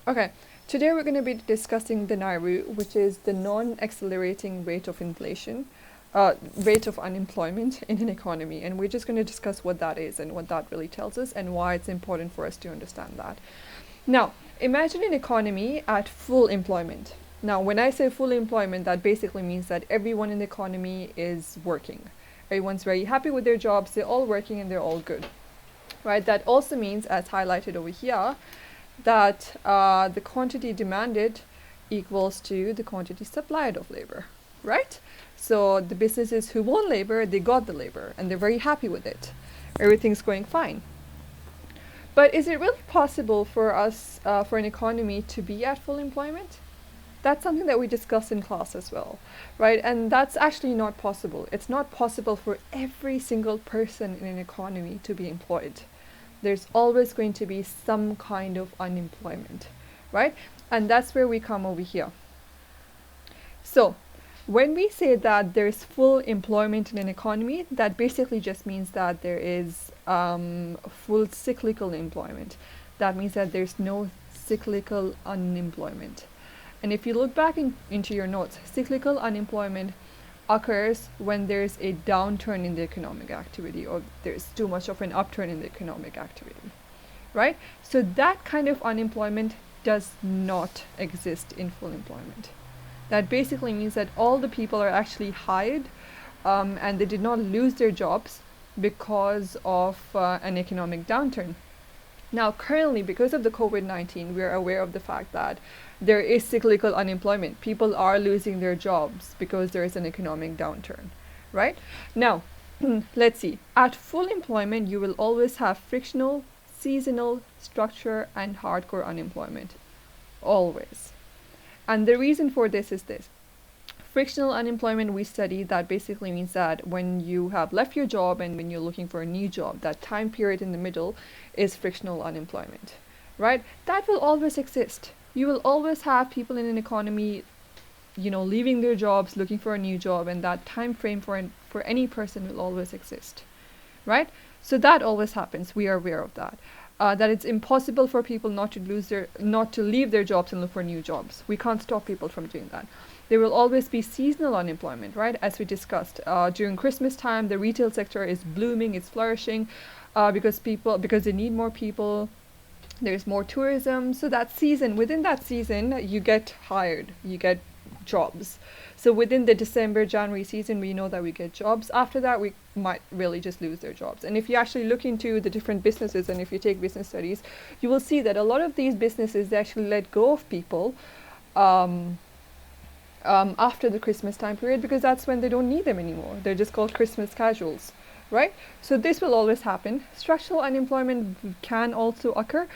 Okay, today we're going to be discussing the NAIRU, which is the non-accelerating rate of inflation, rate of unemployment in an economy. And we're just going to discuss what that is and what that really tells us and why it's important for us to understand that. Now, imagine an economy at full employment. Now, when I say full employment, that basically means that everyone in the economy is working. Everyone's very happy with their jobs, they're all working and they're all good, right? That also means, as highlighted over here, that the quantity demanded equals to the quantity supplied of labor, right? So the businesses who want labor, they got the labor and they're very happy with it. Everything's going fine. But is it really possible for us, for an economy to be at full employment? That's something that we discussed in class as well, right? And that's actually not possible. It's not possible for every single person in an economy to be employed. There's always going to be some kind of unemployment, right? And that's where we come over here. So when we say that there's full employment in an economy, that basically just means that there is full cyclical employment. That means that there's no cyclical unemployment. And if you look back into your notes, cyclical unemployment occurs when there's a downturn in the economic activity or there's too much of an upturn in the economic activity, right? So that kind of unemployment does not exist in full employment. That basically means that all the people are actually hired and they did not lose their jobs because of an economic downturn. Now, currently, because of the COVID-19, we are aware of the fact that there is cyclical unemployment. People are losing their jobs because there is an economic downturn, right? Now, let's see. At full employment, you will always have frictional, seasonal, structure, and hardcore unemployment. Always. And the reason for this is this. Frictional unemployment, we study that basically means that when you have left your job and when you're looking for a new job, that time period in the middle is frictional unemployment, right? That will always exist. You will always have people in an economy, leaving their jobs, looking for a new job, and that time frame for any person will always exist, right? So that always happens. We are aware of that. That it's impossible for people not to leave their jobs and look for new jobs. We can't stop people from doing that. There will always be seasonal unemployment, right? As we discussed, during Christmas time, the retail sector is blooming, it's flourishing, because they need more people. There's more tourism. So within that season, you get hired, you get jobs. So within the December, January season, we know that we get jobs. After that, we might really just lose their jobs. And if you actually look into the different businesses and if you take business studies, you will see that a lot of these businesses, they actually let go of people after the Christmas time period because that's when they don't need them anymore. They're just called Christmas casuals, right? So this will always happen. Structural unemployment can also occur.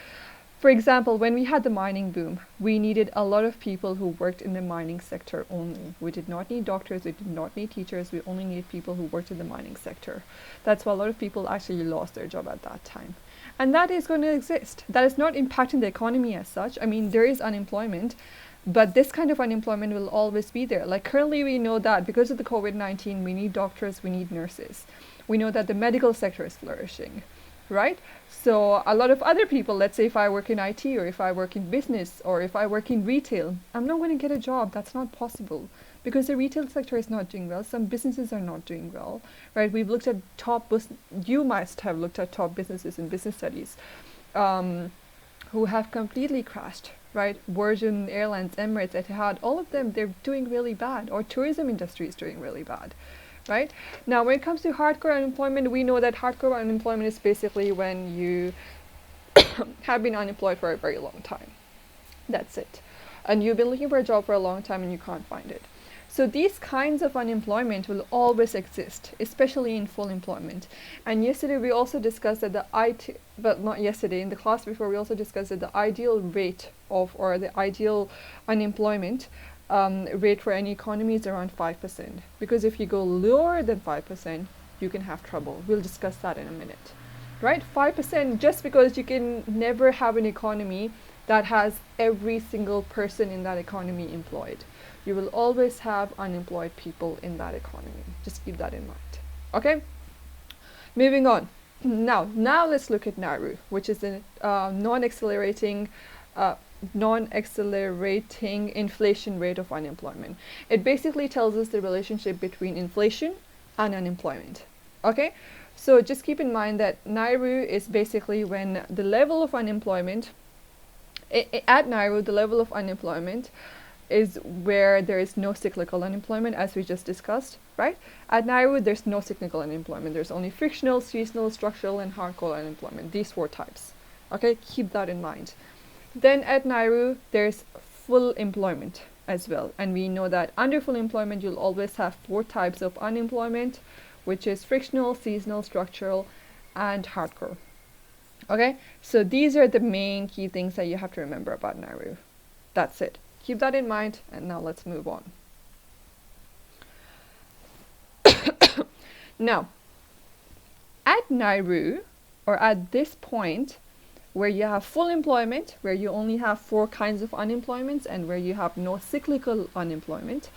For example, when we had the mining boom, we needed a lot of people who worked in the mining sector only. We did not need doctors, we did not need teachers, we only need people who worked in the mining sector. That's why a lot of people actually lost their job at that time. And that is going to exist. That is not impacting the economy as such. I mean, there is unemployment, but this kind of unemployment will always be there. Like currently we know that because of the COVID-19, we need doctors, we need nurses. We know that the medical sector is flourishing, right? So a lot of other people, let's say if I work in IT or if I work in business or if I work in retail, I'm not going to get a job. That's not possible because the retail sector is not doing well. Some businesses are not doing well, right? We've looked at you must have looked at top businesses in business studies who have completely crashed, right? Virgin Airlines, Emirates, Etihad, all of them, they're doing really bad, or tourism industry is doing really bad. Right? Now, when it comes to hardcore unemployment, we know that hardcore unemployment is basically when you have been unemployed for a very long time. That's it. And you've been looking for a job for a long time and you can't find it. So these kinds of unemployment will always exist, especially in full employment. And yesterday we also discussed that in the class before, we also discussed that the ideal rate or the ideal unemployment rate for any economy is around 5%. Because if you go lower than 5%, you can have trouble. We'll discuss that in a minute. Right? 5%, just because you can never have an economy that has every single person in that economy employed. You will always have unemployed people in that economy. Just keep that in mind. Okay? Moving on. Now let's look at NAIRU, which is a non-accelerating non-accelerating inflation rate of unemployment. It basically tells us the relationship between inflation and unemployment. Okay, so just keep in mind that NAIRU is basically when the level of unemployment, at NAIRU, the level of unemployment is where there is no cyclical unemployment, as we just discussed, right? At NAIRU, there's no cyclical unemployment. There's only frictional, seasonal, structural, and hardcore unemployment, these 4 types. Okay, keep that in mind. Then at NAIRU, there's full employment as well. And we know that under full employment, you'll always have 4 types of unemployment, which is frictional, seasonal, structural, and hardcore. Okay, so these are the main key things that you have to remember about NAIRU. That's it. Keep that in mind, and now let's move on. Now, at NAIRU, or at this point, where you have full employment, where you only have 4 kinds of unemployments, and where you have no cyclical unemployment,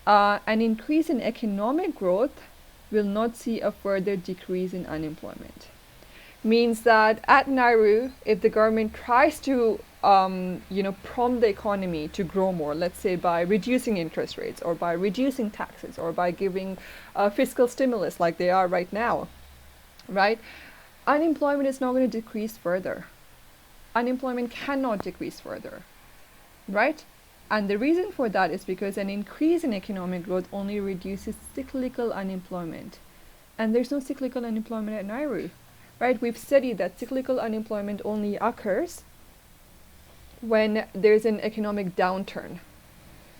an increase in economic growth will not see a further decrease in unemployment. Means that at NAIRU, if the government tries to prompt the economy to grow more, let's say by reducing interest rates or by reducing taxes or by giving fiscal stimulus like they are right now, right? Unemployment is not going to decrease further. Unemployment cannot decrease further, right? And the reason for that is because an increase in economic growth only reduces cyclical unemployment. And there's no cyclical unemployment at NAIRU, right? We've studied that cyclical unemployment only occurs when there's an economic downturn,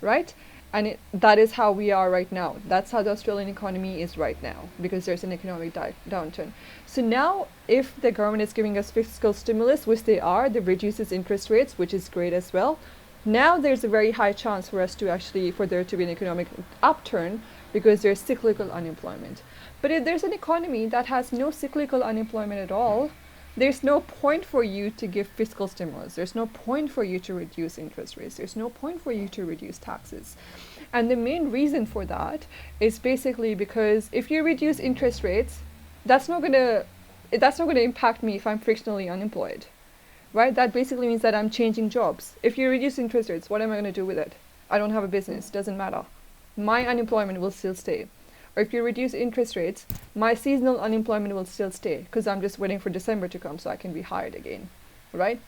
right? And that is how we are right now. That's how the Australian economy is right now, because there's an economic downturn. So now, if the government is giving us fiscal stimulus, which they are, that reduces interest rates, which is great as well. Now there's a very high chance for us to for there to be an economic upturn, because there's cyclical unemployment. But if there's an economy that has no cyclical unemployment at all, there's no point for you to give fiscal stimulus. There's no point for you to reduce interest rates. There's no point for you to reduce taxes. And the main reason for that is basically because if you reduce interest rates, that's not gonna impact me if I'm frictionally unemployed, right? That basically means that I'm changing jobs. If you reduce interest rates, what am I going to do with it? I don't have a business. Doesn't matter. My unemployment will still stay. Or if you reduce interest rates, my seasonal unemployment will still stay, because I'm just waiting for December to come so I can be hired again, right?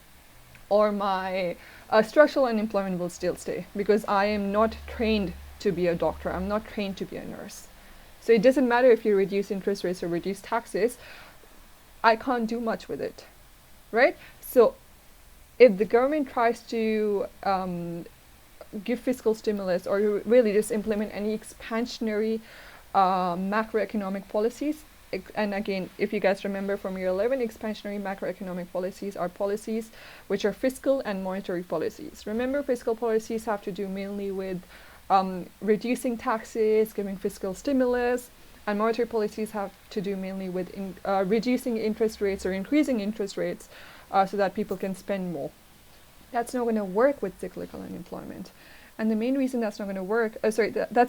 Or my structural unemployment will still stay, because I am not trained to be a doctor. I'm not trained to be a nurse. So it doesn't matter if you reduce interest rates or reduce taxes. I can't do much with it, right? So if the government tries to give fiscal stimulus, or really just implement any expansionary macroeconomic policies, and again, if you guys remember from year 11, expansionary macroeconomic policies are policies which are fiscal and monetary policies. Remember, fiscal policies have to do mainly with reducing taxes, giving fiscal stimulus, and monetary policies have to do mainly with reducing interest rates or increasing interest rates so that people can spend more. That's not going to work with cyclical unemployment. And the main reason that's not going to work, that's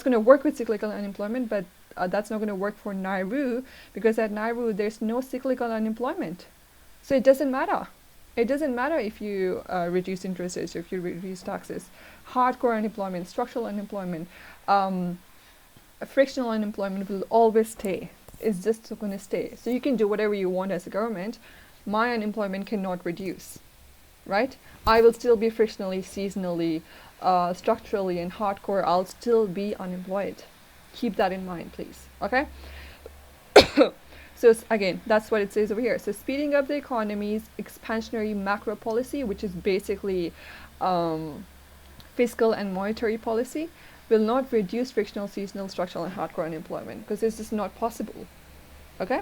going to work with cyclical unemployment, but that's not going to work for NAIRU, because at NAIRU there's no cyclical unemployment. So it doesn't matter. It doesn't matter if you reduce interest rates or if you reduce taxes. Hardcore unemployment, structural unemployment, frictional unemployment will always stay. It's just going to stay. So you can do whatever you want as a government. My unemployment cannot reduce, right? I will still be frictionally, seasonally, structurally, and hardcore. I'll still be unemployed. Keep that in mind, please. Okay? So again, that's what it says over here. So speeding up the economy's expansionary macro policy, which is basically fiscal and monetary policy, will not reduce frictional, seasonal, structural, and hardcore unemployment, because this is not possible. Okay?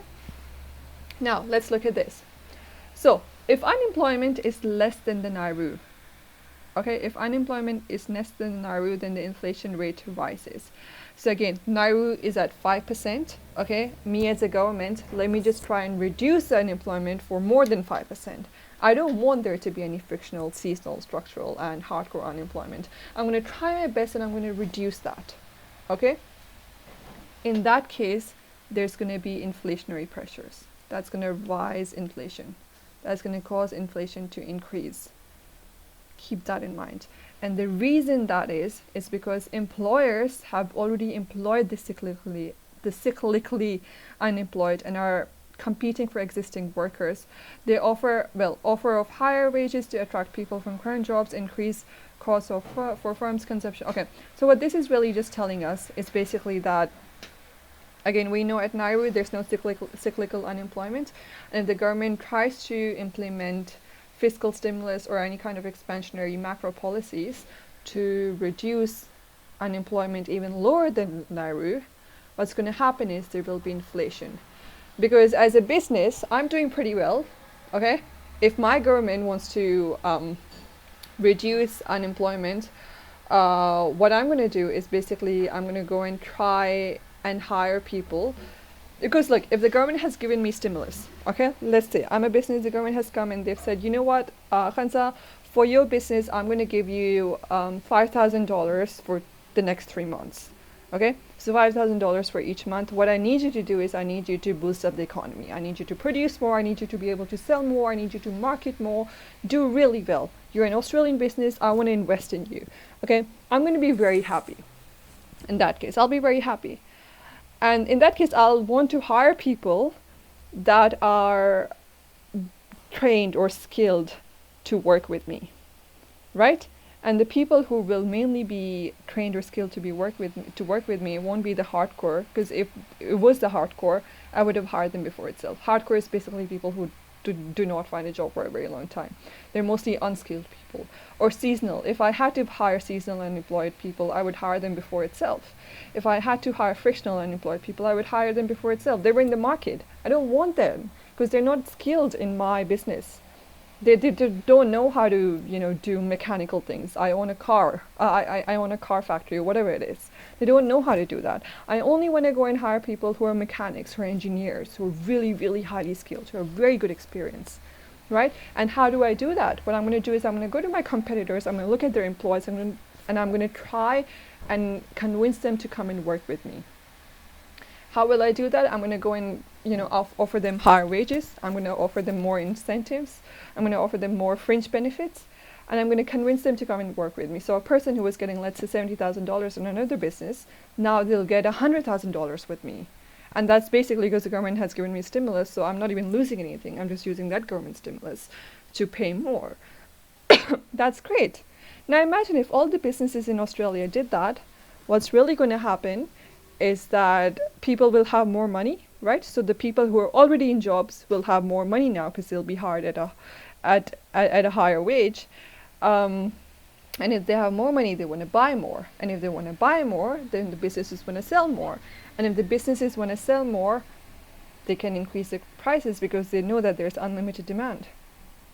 Now, let's look at this. So, if unemployment is less than the NAIRU, okay, if unemployment is less than the NAIRU, then the inflation rate rises. So again, NAIRU is at 5%, okay? Me as a government, let me just try and reduce the unemployment for more than 5%. I don't want there to be any frictional, seasonal, structural, and hardcore unemployment. I'm going to try my best and I'm going to reduce that, okay? In that case, there's going to be inflationary pressures. That's going to rise inflation. That's going to cause inflation to increase. Keep that in mind. And the reason that is because employers have already employed the cyclically unemployed and are competing for existing workers. They offer of higher wages to attract people from current jobs, increase costs of for firms' consumption. Okay, so what this is really just telling us is basically that, again, we know at NAIRU there's no cyclical unemployment, and if the government tries to implement fiscal stimulus or any kind of expansionary macro policies to reduce unemployment even lower than NAIRU, what's going to happen is there will be inflation. Because as a business, I'm doing pretty well, okay? If my government wants to reduce unemployment, what I'm going to do is basically I'm going to go and try and hire people. Because look, if the government has given me stimulus, okay, let's say I'm a business, the government has come and they've said, you know what, Khansa, for your business, I'm going to give you $5,000 for the next 3 months. Okay, so $5,000 for each month. What I need you to do is I need you to boost up the economy. I need you to produce more. I need you to be able to sell more. I need you to market more. Do really well. You're an Australian business. I want to invest in you. Okay, I'm going to be very happy. In that case, I'll be very happy. And in that case, I'll want to hire people that are trained or skilled to work with me, right? And the people who will mainly be trained or skilled to work with me won't be the hardcore, because if it was the hardcore, I would have hired them before itself. Hardcore is basically people who do not find a job for a very long time. They're mostly unskilled people. Or seasonal. If I had to hire seasonal unemployed people, I would hire them before itself. If I had to hire frictional unemployed people, I would hire them before itself. They were in the market. I don't want them because they're not skilled in my business. They don't know how to, do mechanical things. I own a car. I own a car factory or whatever it is. They don't know how to do that. I only want to go and hire people who are mechanics, who are engineers, who are really, really highly skilled, who have very good experience, right? And how do I do that? What I'm going to do is I'm going to go to my competitors. I'm going to look at their employees, and I'm going to try and convince them to come and work with me. How will I do that? I'm going to go and offer them higher wages. I'm going to offer them more incentives. I'm going to offer them more fringe benefits, and I'm going to convince them to come and work with me. So a person who was getting, let's say, $70,000 in another business, now they'll get $100,000 with me. And that's basically because the government has given me stimulus, so I'm not even losing anything. I'm just using that government stimulus to pay more. That's great. Now imagine if all the businesses in Australia did that, what's really going to happen is that people will have more money, right? So the people who are already in jobs will have more money now because they'll be hired at a higher wage. And if they have more money, they want to buy more. And if they want to buy more, then the businesses want to sell more. And if the businesses want to sell more, they can increase the prices because they know that there's unlimited demand.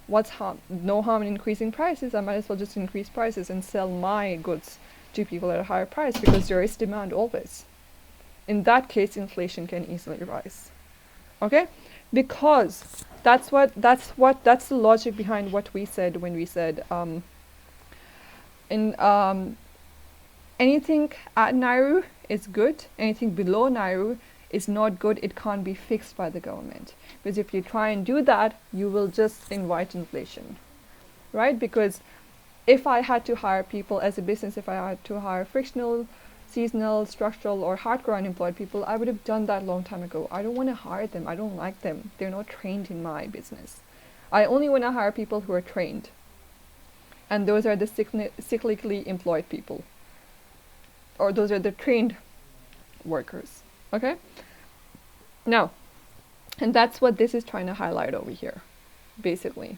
What's harm? No harm in increasing prices. I might as well just increase prices and sell my goods to people at a higher price because there is demand always. In that case, inflation can easily rise. Okay? Because that's the logic behind what we said when we said anything at NAIRU is good, anything below NAIRU is not good. It can't be fixed by the government. Because if you try and do that, you will just invite inflation. Right? Because if I had to hire people as a business, if I had to hire frictional, seasonal, structural, or hardcore unemployed people, I would have done that a long time ago. I don't want to hire them. I don't like them. They're not trained in my business. I only want to hire people who are trained. And those are the cyclically employed people. Or those are the trained workers. Okay? Now, and that's what this is trying to highlight over here, basically.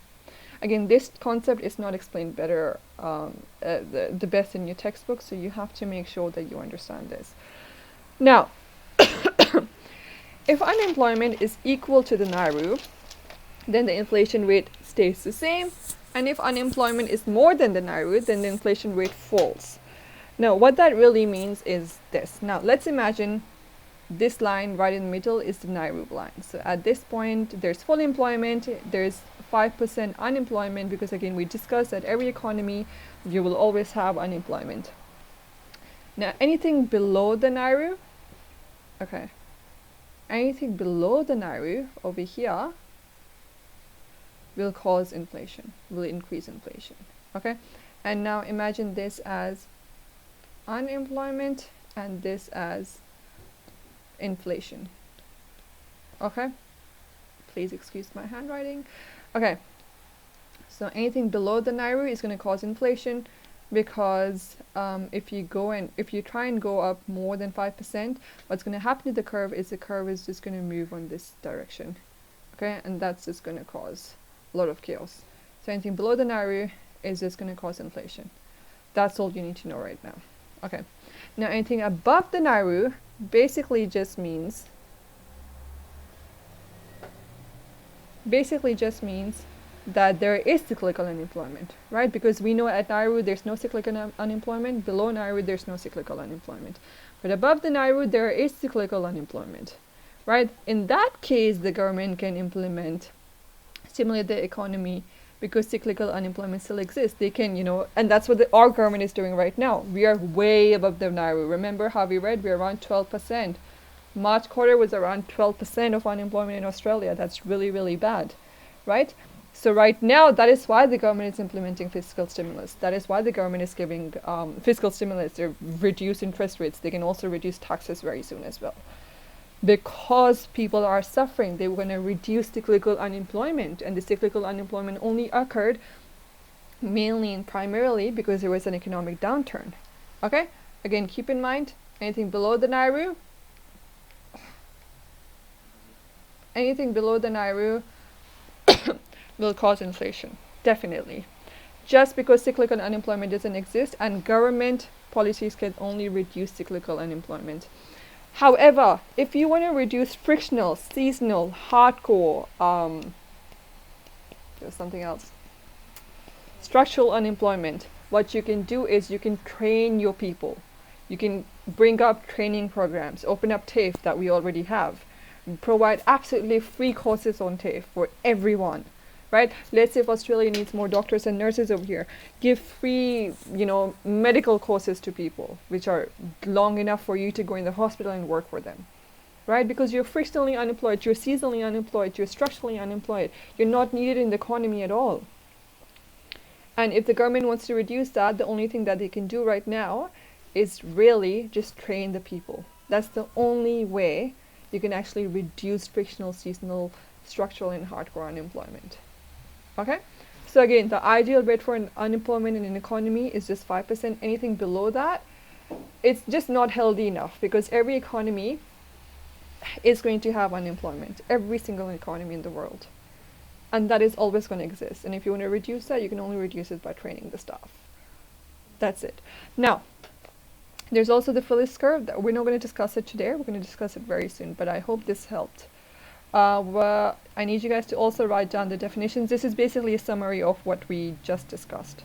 Again, this concept is not explained better, the best in your textbook, so you have to make sure that you understand this. Now, if unemployment is equal to the NAIRU, then the inflation rate stays the same, and if unemployment is more than the NAIRU, then the inflation rate falls. Now, what that really means is this. Now, let's imagine this line right in the middle is the NAIRU line. So at this point, there's full employment, there's 5% unemployment, because again, we discussed that every economy, you will always have unemployment. Now, anything below the NAIRU, okay, anything below the NAIRU over here will cause inflation, will increase inflation. Okay, and now imagine this as unemployment and this as inflation. Okay, please excuse my handwriting. Okay, so anything below the NAIRU is going to cause inflation, because if you try and go up more than 5%, what's going to happen to the curve is the curve is just going to move on this direction. Okay, and that's just going to cause a lot of chaos. So anything below the NAIRU is just going to cause inflation. That's all you need to know right now. Okay, now anything above the NAIRU basically just means that there is cyclical unemployment, right? Because we know at NAIRU there's no cyclical unemployment, below NAIRU there's no cyclical unemployment. But above the NAIRU there is cyclical unemployment, right? In that case, the government can stimulate the economy, because cyclical unemployment still exists. They can, and that's what our government is doing right now. We are way above the NAIRU. Remember how we read? We're around 12%. March quarter was around 12% of unemployment in Australia. That's really, really bad, right? So right now, that is why the government is implementing fiscal stimulus. That is why the government is giving fiscal stimulus. They reduce interest rates. They can also reduce taxes very soon as well. Because people are suffering, they were going to reduce cyclical unemployment. And the cyclical unemployment only occurred mainly and primarily because there was an economic downturn. Okay? Again, keep in mind, anything below the NAIRU, will cause inflation, definitely. Just because cyclical unemployment doesn't exist, and government policies can only reduce cyclical unemployment. However, if you want to reduce frictional, seasonal, hardcore, there's something else, structural unemployment, what you can do is you can train your people. You can bring up training programs, open up TAFE that we already have, provide absolutely free courses on TAFE for everyone. Right? Let's say if Australia needs more doctors and nurses over here, give free, medical courses to people, which are long enough for you to go in the hospital and work for them. Right? Because you're frictionally unemployed, you're seasonally unemployed, you're structurally unemployed, you're not needed in the economy at all. And if the government wants to reduce that, the only thing that they can do right now is really just train the people. That's the only way you can actually reduce frictional, seasonal, structural, and hardcore unemployment. Okay, so again, the ideal rate for unemployment in an economy is just 5%. Anything below that, it's just not healthy enough, because every economy is going to have unemployment, every single economy in the world. And that is always going to exist. And if you want to reduce that, you can only reduce it by training the staff. That's it. Now, there's also the Phillips curve. We're not going to discuss it today. We're going to discuss it very soon, but I hope this helped. I need you guys to also write down the definitions. This is basically a summary of what we just discussed.